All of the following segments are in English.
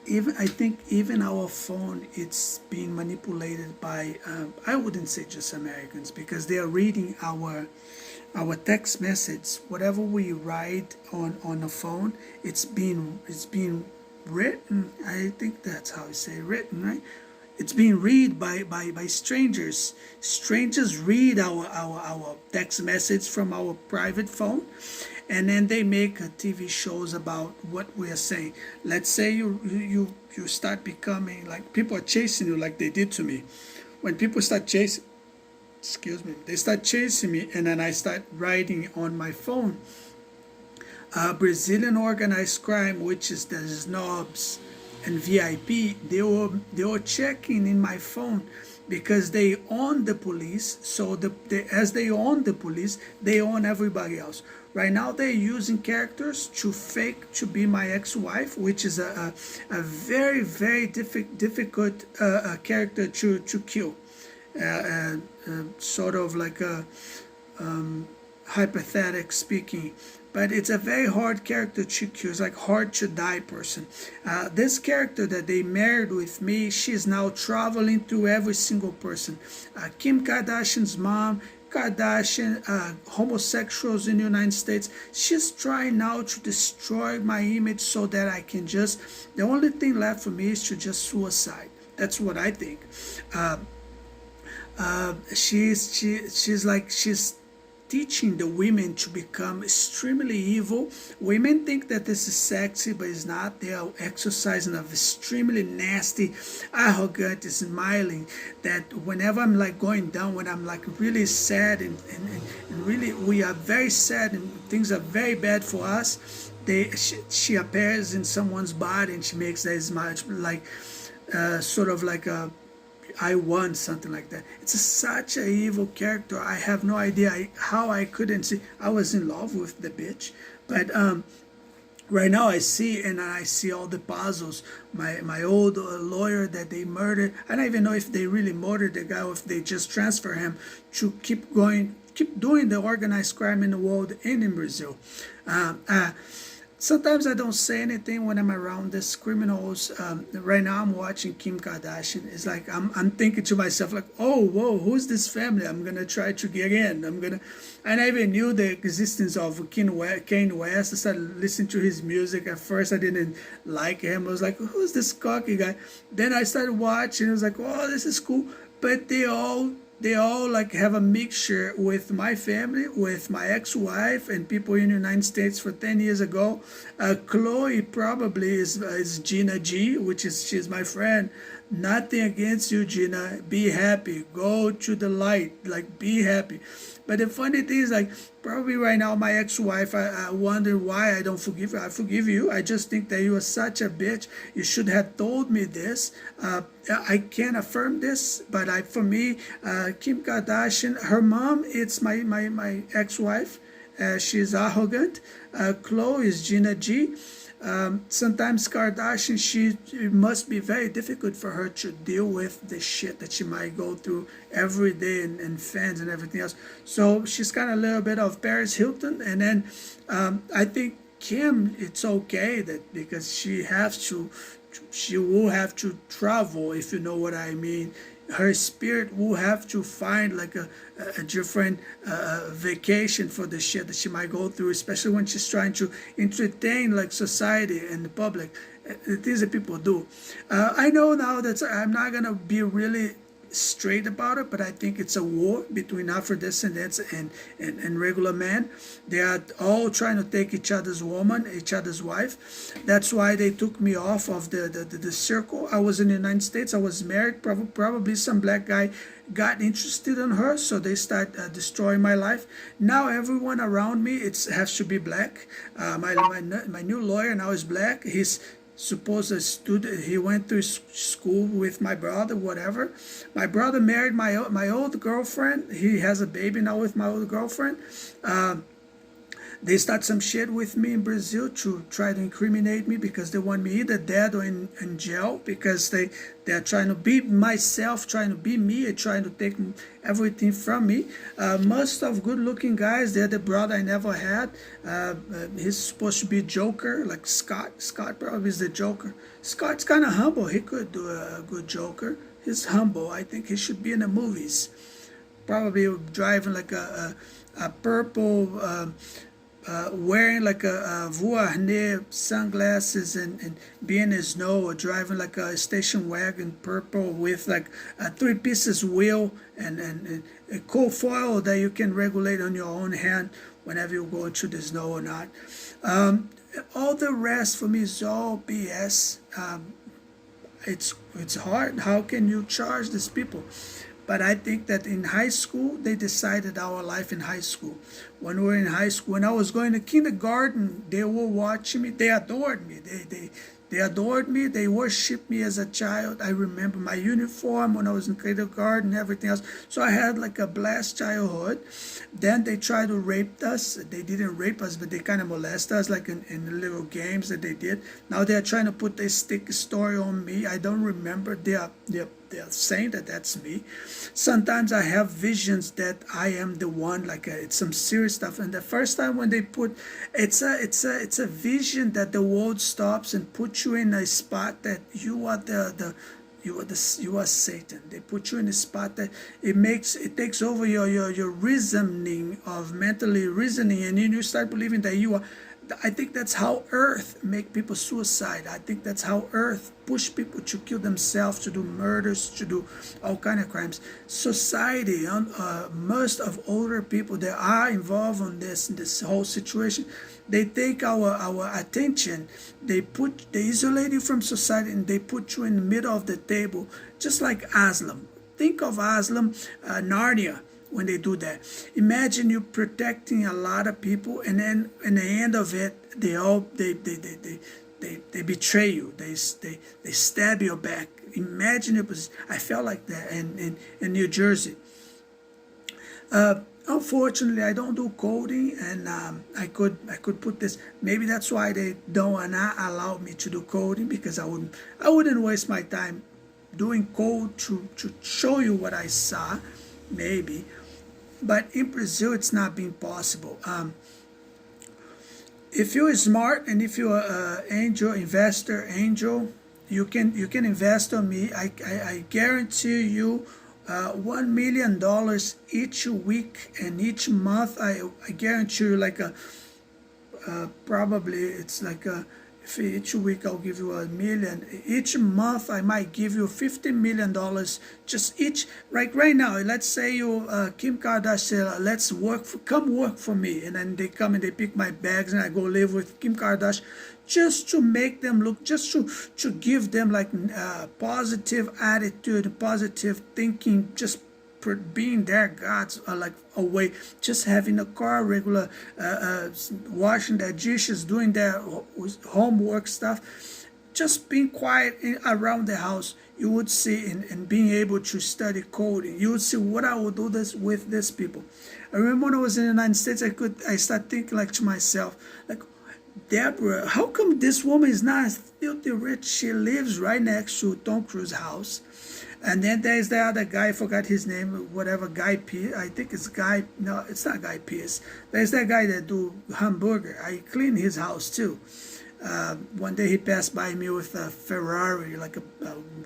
Even I think even our phone, it's being manipulated by I wouldn't say just Americans, because they are reading our text message. Whatever we write on the phone, it's being written. I think that's how you say written, right? It's being read by strangers. Strangers read our text message from our private phone, and then they make TV shows about what we are saying. Let's say you start becoming like, people are chasing you like they did to me. When people start chasing, excuse me, they start chasing me, and then I start writing on my phone, Brazilian organized crime, which is the snobs and VIP, they were checking in my phone because they own the police. So as they own the police, they own everybody else. Right now, they're using characters to fake to be my ex-wife, which is a very, very difficult character to kill. Sort of like a hypothetic speaking, but it's a very hard character to choose, like hard to die person. This character that they married with me, she's now traveling through every single person. Kim Kardashian's mom, Kardashian, homosexuals in the United States. She's trying now to destroy my image so that I can just, the only thing left for me is to just suicide. That's what I think. She's teaching the women to become extremely evil. Women think that this is sexy, but it's not. They are exercising of extremely nasty, arrogant, smiling. That whenever I'm like going down, when I'm like really sad and really we are very sad and things are very bad for us, she appears in someone's body and she makes that smile like sort of like a I won, something like that. It's such a evil character. I have no idea how I couldn't see. I was in love with the bitch, but right now I see, and I see all the puzzles. My old lawyer that they murdered. I don't even know if they really murdered the guy or if they just transfer him to keep going, keep doing the organized crime in the world and in Brazil. Sometimes I don't say anything when I'm around these criminals. Right now I'm watching Kim Kardashian. It's like I'm thinking to myself like, oh, whoa, who's this family? I'm gonna try to get in. And I even knew the existence of Kanye West. I started listening to his music. At first I didn't like him. I was like, who's this cocky guy? Then I started watching. I was like, oh, this is cool. But they all like have a mixture with my family, with my ex-wife and people in the United States for 10 years ago. Chloe probably is Gina G, which is, she's my friend. Nothing against you, Gina. Be happy. Go to the light. Like, be happy. But the funny thing is, like, probably right now, my ex-wife, I wonder why I don't forgive her. I forgive you. I just think that you are such a bitch. You should have told me this. I can't affirm this, but for me, Kim Kardashian, her mom, it's my ex-wife. She's arrogant. Chloe is Gina G. Sometimes Kardashian, it must be very difficult for her to deal with the shit that she might go through every day and fans and everything else. So she's kind of a little bit of Paris Hilton. And then I think Kim, it's okay that because she will have to travel, if you know what I mean. Her spirit will have to find like a different vacation for the shit that she might go through, especially when she's trying to entertain like society and the public. Things that people do. I know now that I'm not gonna be really straight about it, but I think it's a war between Afro-descendants and regular men. They are all trying to take each other's woman, each other's wife. That's why they took me off of the circle. I was in the United States. I was married. Probably some black guy got interested in her, so they start destroying my life. Now everyone around me has to be black. My new lawyer now is black. He's suppose a student, he went to school with my brother, whatever. My brother married my old girlfriend. He has a baby now with my old girlfriend. They start some shit with me in Brazil to try to incriminate me because they want me either dead or in jail because they're trying to be myself, trying to be me, and trying to take everything from me. Most of good-looking guys, they're the brother I never had. He's supposed to be Joker, like Scott. Scott probably is the Joker. Scott's kind of humble. He could do a good Joker. He's humble. I think he should be in the movies. Probably driving like a purple, wearing like a Vuarnet sunglasses and being in the snow, or driving like a station wagon purple with like a three pieces wheel and a cold foil that you can regulate on your own hand whenever you go into the snow or not. All the rest for me is all BS. It's hard. How can you charge these people? But I think that in high school, they decided our life in high school. When we were in high school, when I was going to kindergarten, they were watching me. They adored me. They adored me. They worshipped me as a child. I remember my uniform when I was in kindergarten, everything else. So I had like a blessed childhood. Then they tried to rape us. They didn't rape us, but they kind of molest us, like in the little games that they did. Now they're trying to put this stick story on me. I don't remember. They're saying that that's me. Sometimes I have visions that I am the one, like it's some serious stuff. And the first time when they put, it's a vision that the world stops and puts you in a spot that you are you are Satan. They put you in a spot that it takes over your reasoning of mentally reasoning, and then you start believing that you are. I think that's how Earth make people suicide. I think that's how Earth push people to kill themselves, to do murders, to do all kind of crimes. Society, most of older people that are involved in this whole situation, they take our attention. They isolate you from society, and they put you in the middle of the table, just like Aslam. Think of Aslam, Narnia. When they do that, imagine you protecting a lot of people, and then in the end of it, they betray you. They stab your back. Imagine it was. I felt like that in New Jersey. Unfortunately, I don't do coding, and I could put this. Maybe that's why they don't not allow me to do coding, because I wouldn't waste my time doing code to show you what I saw. Maybe. But in Brazil, it's not being possible. If you're smart, and if you're an angel investor, you can invest on me. I guarantee you $1 million each week and each month. I guarantee you like probably it's like each week I'll give you $1 million. Each month I might give you $50 million. Just each, like right now, let's say you Kim Kardashian, come work for me, and then they come and they pick my bags, and I go live with Kim Kardashian, just to make them look, just to give them like positive attitude, positive thinking, just being their gods, like away, just having a car, regular, washing their dishes, doing their homework stuff, just being quiet around the house. You would see, and being able to study coding, you would see what I would do this with these people. I remember when I was in the United States, I started thinking like to myself, like, Deborah, how come this woman is not filthy rich? She lives right next to Tom Cruise's house. And then there's the other guy, I forgot his name, whatever, Guy Pearce. I think it's Guy, no, it's not Guy Pearce. There's that guy that do hamburger. I clean his house too. One day he passed by me with a Ferrari, like a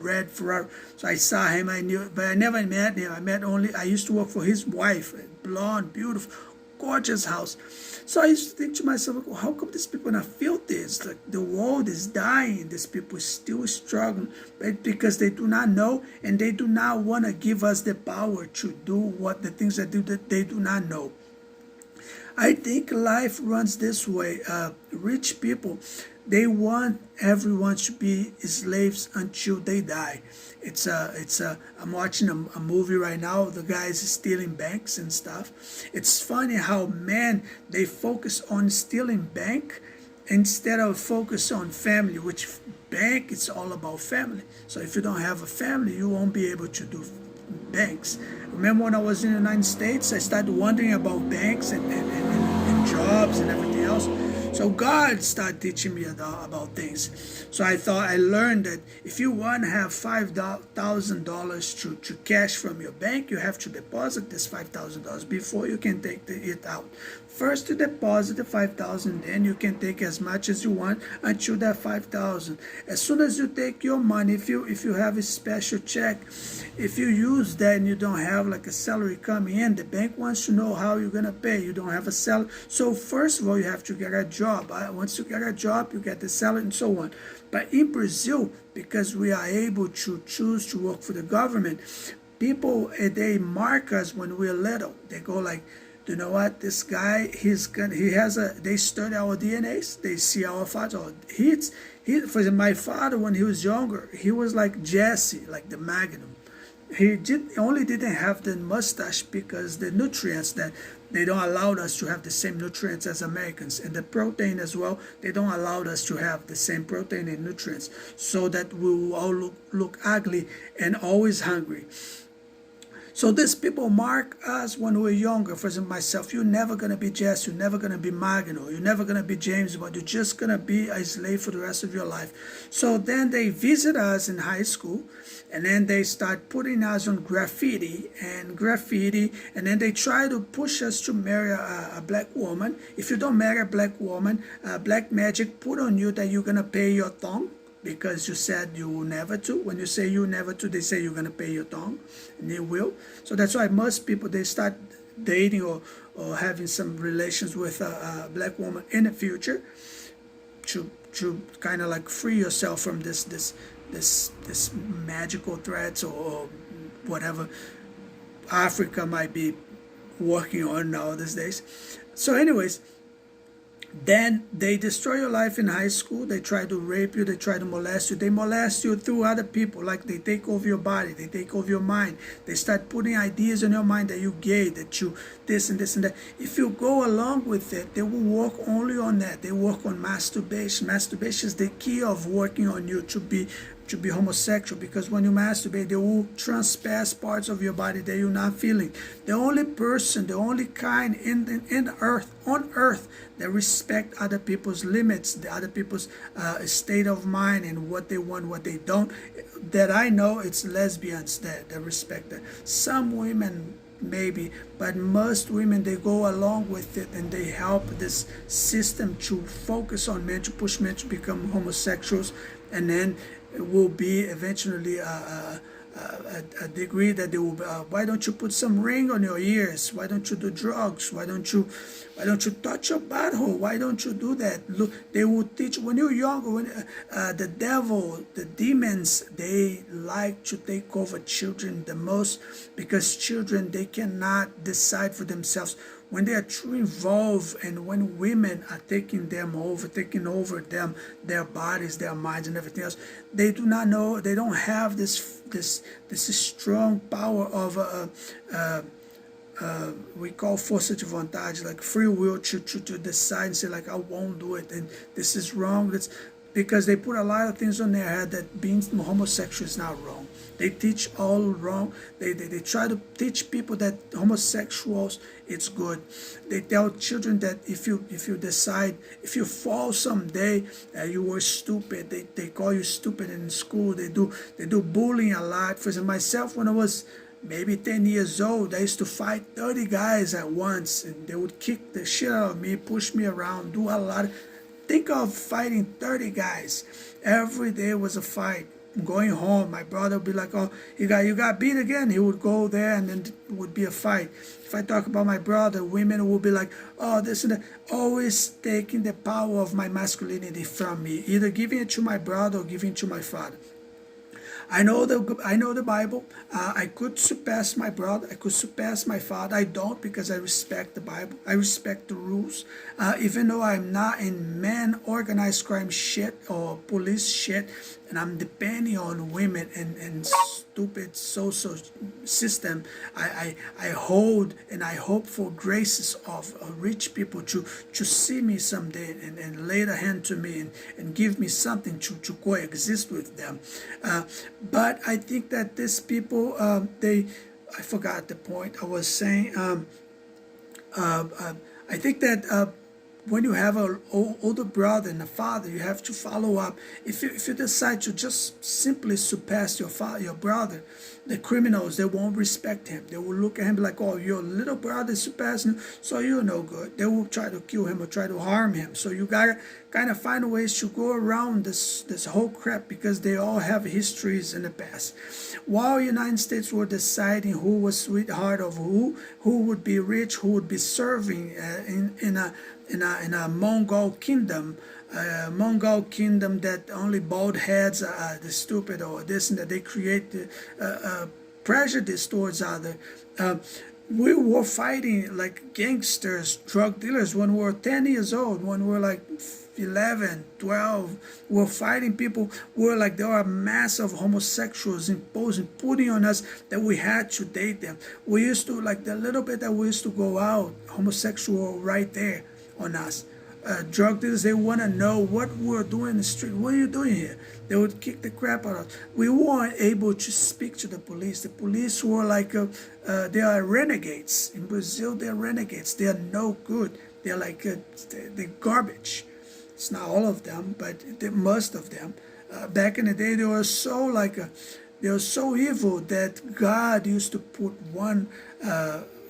red Ferrari. So I saw him, I knew, but I never met him. I used to work for his wife, blonde, beautiful, gorgeous house. So I used to think to myself, how come these people not feel this? Like the world is dying. These people still struggling, right? Because they do not know, and they do not want to give us the power to do what the things that they do not know. I think life runs this way. Rich people, they want everyone to be slaves until they die. I'm watching a movie right now. The guys stealing banks and stuff. It's funny how men, they focus on stealing bank instead of focus on family, which bank, it's all about family. So if you don't have a family, you won't be able to do banks. Remember when I was in the United States, I started wondering about banks and jobs and everything else. So God started teaching me about things. So I learned that if you want to have $5,000 to cash from your bank, you have to deposit this $5,000 before you can take it out. First to deposit the 5,000, then you can take as much as you want until that 5,000. As soon as you take your money, if you have a special check, if you use that and you don't have like a salary coming in, the bank wants to know how you're gonna pay. You don't have a salary, so first of all you have to get a job. Once you get a job, you get the salary and so on. But in Brazil, because we are able to choose to work for the government, people they mark us when we're little. They go like, you know what, this guy, they study our DNAs, they see our father. For example, my father, when he was younger, he was like Jesse, like the Magnum. He only didn't have the mustache because the nutrients that they don't allow us to have the same nutrients as Americans, and the protein as well. They don't allow us to have the same protein and nutrients, so that we will all look ugly and always hungry. So these people mark us when we're younger. For example, myself, you're never going to be Jess, you're never going to be Magno, you're never going to be James, but you're just going to be a slave for the rest of your life. So then they visit us in high school, and then they start putting us on graffiti, and then they try to push us to marry a black woman. If you don't marry a black woman, black magic put on you that you're going to pay your tongue, because you said you will never to. When you say you never to, they say you're going to pay your tongue, and they will. So that's why most people, they start dating or having some relations with a black woman in the future to kind of like free yourself from this magical threats or whatever Africa might be working on now these days. So anyways, then they destroy your life in high school. They try to rape you. They try to molest you. They molest you through other people. Like they take over your body. They take over your mind. They start putting ideas in your mind that you're gay, that you this and this and that. If you go along with it, they will work only on that. They work on masturbation. Masturbation is the key of working on you to be homosexual, because when you masturbate, they will transpass parts of your body that you're not feeling. The only person, the only kind on earth that respect other people's limits, the other people's state of mind and what they want, what they don't, that I know, it's lesbians that respect that. Some women maybe, but most women, they go along with it, and they help this system to focus on men, to push men to become homosexuals, and then it will be eventually a degree that they will. Why don't you put some ring on your ears? Why don't you do drugs? Why don't you touch your butthole? Why don't you do that? Look, they will teach when you're younger. When the devil, the demons, they like to take over children the most, because children, they cannot decide for themselves. When they are too involved, and when women are taking over them, their bodies, their minds, and everything else, they do not know. They don't have this strong power of we call força de vontade, like free will to decide and say like, I won't do it, and this is wrong. That's because they put a lot of things on their head that being homosexual is not wrong. They teach all wrong. They try to teach people that homosexuals, it's good. They tell children that if you decide, if you fall someday, you were stupid. They call you stupid in school. They do bullying a lot. For example, myself, when I was maybe 10 years old, I used to fight 30 guys at once, and they would kick the shit out of me, push me around, do a lot. Think of fighting 30 guys. Every day was a fight. Going home, my brother would be like, oh, you got beat again. He would go there, and then it would be a fight. If I talk about my brother, women would be like, oh, this and that. Always taking the power of my masculinity from me, either giving it to my brother or giving it to my father. I know the Bible. I could surpass my brother. I could surpass my father. I don't, because I respect the Bible. I respect the rules. Even though I'm not in man organized crime shit or police shit, and I'm depending on women and stupid social system, I hold and I hope for graces of rich people to see me someday and lay the hand to me and give me something to coexist with them. But I think that these people, I forgot the point I was saying. I think that when you have an older brother and a father, you have to follow up. If you decide to just simply surpass your brother, the criminals, they won't respect him. They will look at him like, oh, your little brother is surpassing, so you're no good. They will try to kill him or try to harm him. So you gotta kind of find ways to go around this whole crap, because they all have histories in the past. While the United States were deciding who was sweetheart of who would be rich, who would be serving in a Mongol kingdom that only bald heads are the stupid or this and that, they create prejudice towards other. We were fighting like gangsters, drug dealers when we were 10 years old, when we were like 11, 12. We were fighting people. We were like, there were a mass of homosexuals imposing, putting on us that we had to date them. We used to, like the little bit that we used to go out, homosexual right there on us. Drug dealers, they want to know what we're doing in the street. What are you doing here? They would kick the crap out of us. We weren't able to speak to the police. The police were like, they are renegades. In Brazil, they're renegades. They are no good. They're like, they're garbage. It's not all of them, but most of them. Back in the day, they were so like, they were so evil that God used to put one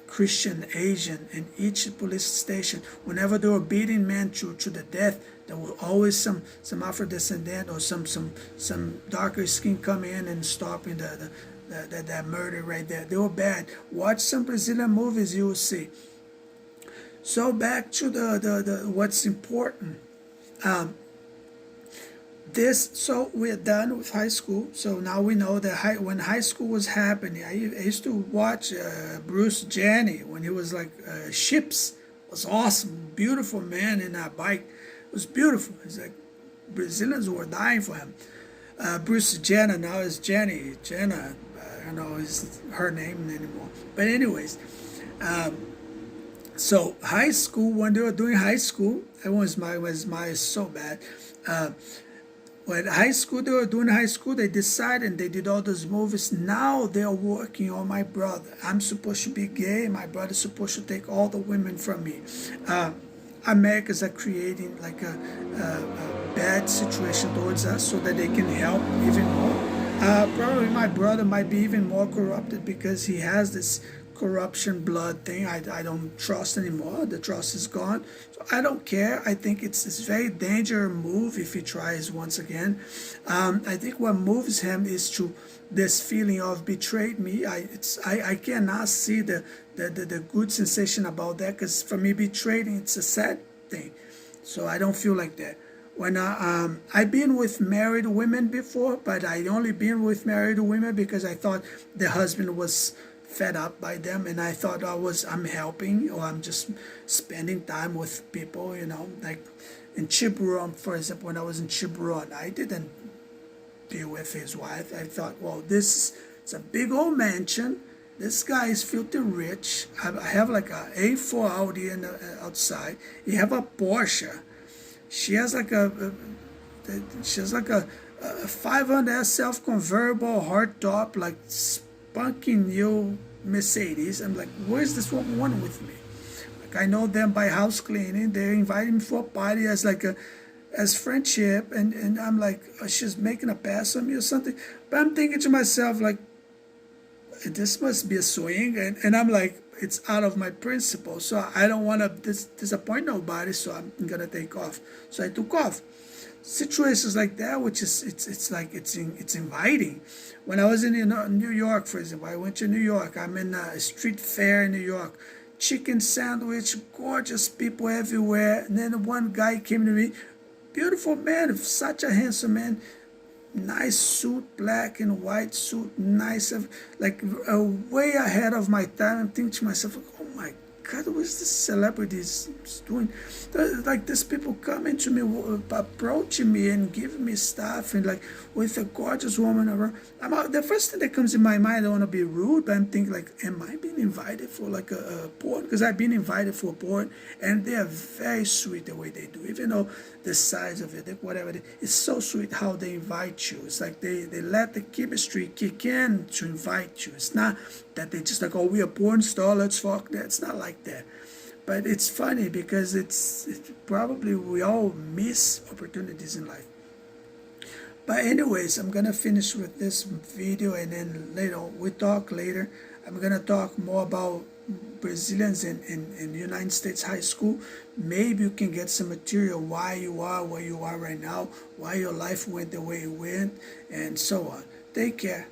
Christian Asian in each police station. Whenever they were beating men to the death, there was always some Afro-descendant or some darker skin come in and stopping that murder right there. They were bad. Watch some Brazilian movies, you will see. So back to the what's important. So we're done with high school. So now we know that when high school was happening, I used to watch Bruce Jenny when he was like Ships. It was awesome, beautiful man in that bike. It was beautiful. It's like Brazilians were dying for him. Bruce Jenna now is Jenny. Jenna, I don't know is her name anymore. But anyways, so high school, when they were doing high school, that was my so bad. When high school, they were doing high school, they decided, they did all those movies. Now they're working on my brother. I'm supposed to be gay. My brother's supposed to take all the women from me. Americans are creating like a bad situation towards us so that they can help even more. Probably my brother might be even more corrupted because he has this corruption blood thing. I don't trust anymore. The trust is gone. So I don't care. I think it's a very dangerous move if he tries once again. I think what moves him is to this feeling of betrayed me. I cannot see the good sensation about that, because for me betraying, it's a sad thing. So I don't feel like that. When I've been with married women before, but I only been with married women because I thought the husband was fed up by them, and I thought I'm helping, or I'm just spending time with people, like in Chibron, for example. When I was in Chibron, I didn't be with his wife. I thought, well, this is a big old mansion. This guy is filthy rich. I have like a A4 Audi outside. You have a Porsche. She has like a 500S self-convertible hardtop, like spunky new Mercedes. I'm like, where's this woman with me? Like, I know them by house cleaning. They invited me for a party as friendship, and I'm like, oh, she's making a pass on me or something. But I'm thinking to myself, like, this must be a swing, and I'm like, it's out of my principle. So I don't want to disappoint nobody, so I'm gonna take off. So I took off. Situations like that, which is it's inviting. When I was in New York, for example, I went to New York. I'm in a street fair in New York. Chicken sandwich, gorgeous people everywhere. And then one guy came to me, beautiful man, such a handsome man, nice suit, black and white suit, nice, like way ahead of my time. I'm thinking to myself, oh my God, what's this celebrities doing? Like these people coming to me, approaching me and giving me stuff, and like with a gorgeous woman around. The first thing that comes in my mind, I don't want to be rude, but I'm thinking like, am I being invited for like a porn? Because I've been invited for porn, and they are very sweet the way they do, even though the size of it, whatever, it's so sweet how they invite you. It's like they let the chemistry kick in to invite you. It's not that they just like, oh, we are porn star, let's fuck that. It's not like that. But it's funny because it's probably we all miss opportunities in life. But anyways, I'm gonna finish with this video, and then later we talk later. I'm gonna talk more about Brazilians in United States high school. Maybe you can get some material why you are where you are right now, why your life went the way it went, and so on. Take care.